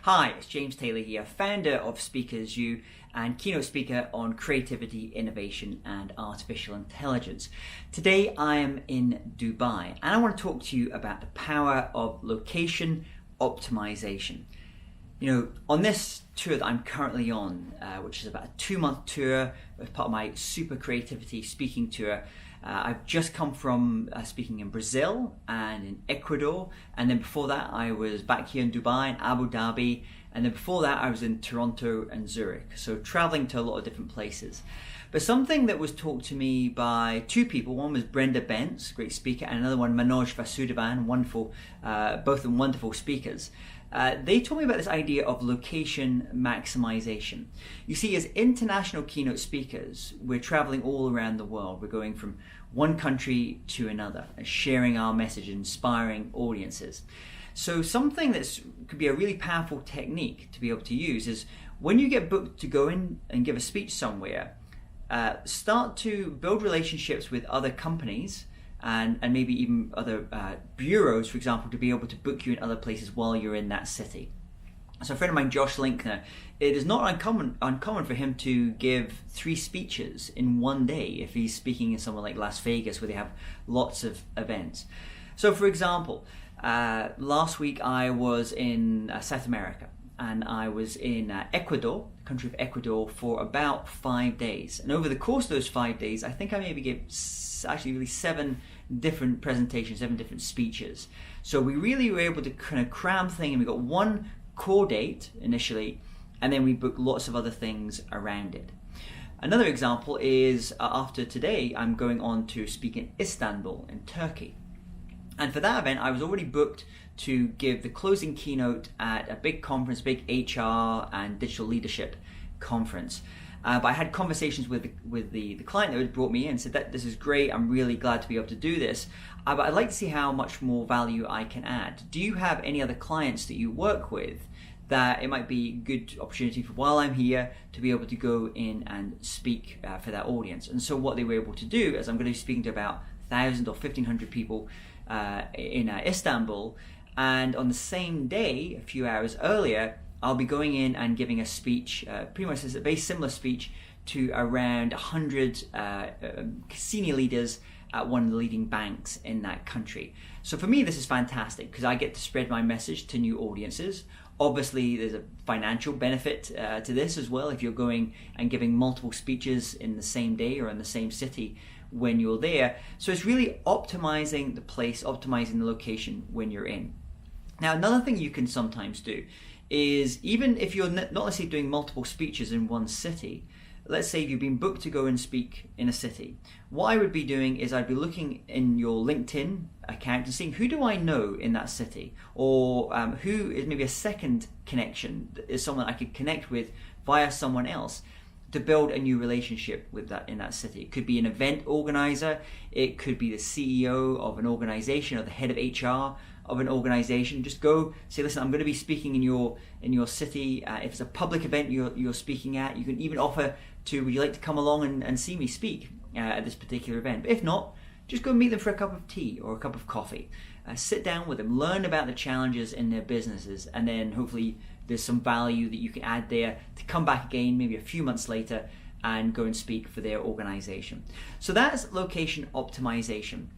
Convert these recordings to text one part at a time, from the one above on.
Hi, it's James Taylor here, founder of Speakers U and keynote speaker on creativity, innovation and artificial intelligence. Today I am in Dubai and I want to talk to you about the power of location optimization. You know, on this tour that I'm currently on, which is about a 2-month tour as part of my Super Creativity speaking tour, I've just come from speaking in Brazil and in Ecuador, and then before that I was back here in Dubai and Abu Dhabi, and then before that I was in Toronto and Zurich, so traveling to a lot of different places. But something that was talked to me by two people, one was Brenda Bentz, great speaker, and another one MANOJ VASUDEVAN, wonderful, both of them wonderful speakers. They told me about this idea of location maximization. You see, as international keynote speakers, we're traveling all around the world. We're going from one country to another, sharing our message, inspiring audiences. So something that could be a really powerful technique to be able to use is when you get booked to go in and give a speech somewhere, start to build relationships with other companies and maybe even other bureaus, for example, to be able to book you in other places while you're in that city. So a friend of mine, Josh LINKNER, it is not uncommon for him to give 3 speeches in one day if he's speaking in somewhere like Las Vegas where they have lots of events. So for example, last week I was in South America and I was in Ecuador, the country of Ecuador, for about 5 days. And over the course of those 5 days, I think I maybe gave really 7 different presentations, 7 different speeches. So we really were able to kind of cram things, and we got one core date initially, and then we booked lots of other things around it. Another example is after today, I'm going on to speak in Istanbul in Turkey. And for that event, I was already booked to give the closing keynote at a big conference, big HR and digital leadership conference. But I had conversations with the client that had brought me in and said that this is great, I'm really glad to be able to do this, but I'd like to see how much more value I can add. Do you have any other clients that you work with that it might be a good opportunity for while I'm here to be able to go in and speak for that audience? And so what they were able to do is I'm going to be speaking to about 1,000 or 1,500 people in Istanbul, and on the same day, a few hours earlier, I'll be going in and giving a speech, pretty much a very similar speech to around 100 senior leaders at one of the leading banks in that country. So for me, this is fantastic because I get to spread my message to new audiences. Obviously, there's a financial benefit to this as well if you're going and giving multiple speeches in the same day or in the same city when you're there. So it's really optimizing the place, optimizing the location when you're in. Now, another thing you can sometimes do is, even if you're not necessarily doing multiple speeches in one city, let's say you've been booked to go and speak in a city, what I would be doing is I'd be looking in your LinkedIn account and seeing who do I know in that city, or who is maybe a second connection, is someone I could connect with via someone else to build a new relationship with that in that city. It could be an event organizer, it could be the CEO of an organization or the head of HR of an organization. Just go say, listen, I'm going to be speaking in your city. If it's a public event you're speaking at, you can even offer to, would you like to come along and see me speak at this particular event? But if not, just go meet them for a cup of tea or a cup of coffee. Sit down with them, learn about the challenges in their businesses, and then hopefully there's some value that you can add there to come back again maybe a few months later and go and speak for their organization. So that's location optimization.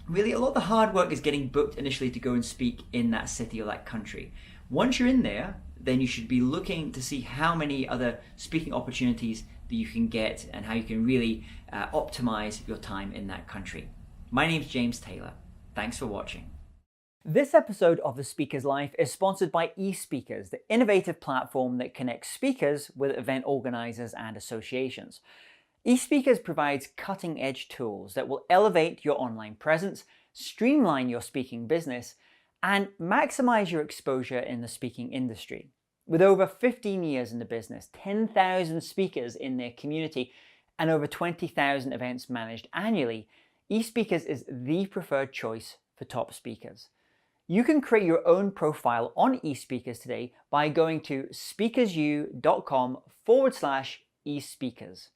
Really, a lot of the hard work is getting booked initially to go and speak in that city or that country. Once you're in there, then you should be looking to see how many other speaking opportunities that you can get and how you can really optimize your time in that country. My name's James Taylor. Thanks for watching. This episode of The Speaker's Life is sponsored by eSpeakers, the innovative platform that connects speakers with event organizers and associations. eSpeakers provides cutting-edge tools that will elevate your online presence, streamline your speaking business, and maximize your exposure in the speaking industry. With over 15 years in the business, 10,000 speakers in their community, and over 20,000 events managed annually, eSpeakers is the preferred choice for top speakers. You can create your own profile on eSpeakers today by going to speakersu.com/eSpeakers.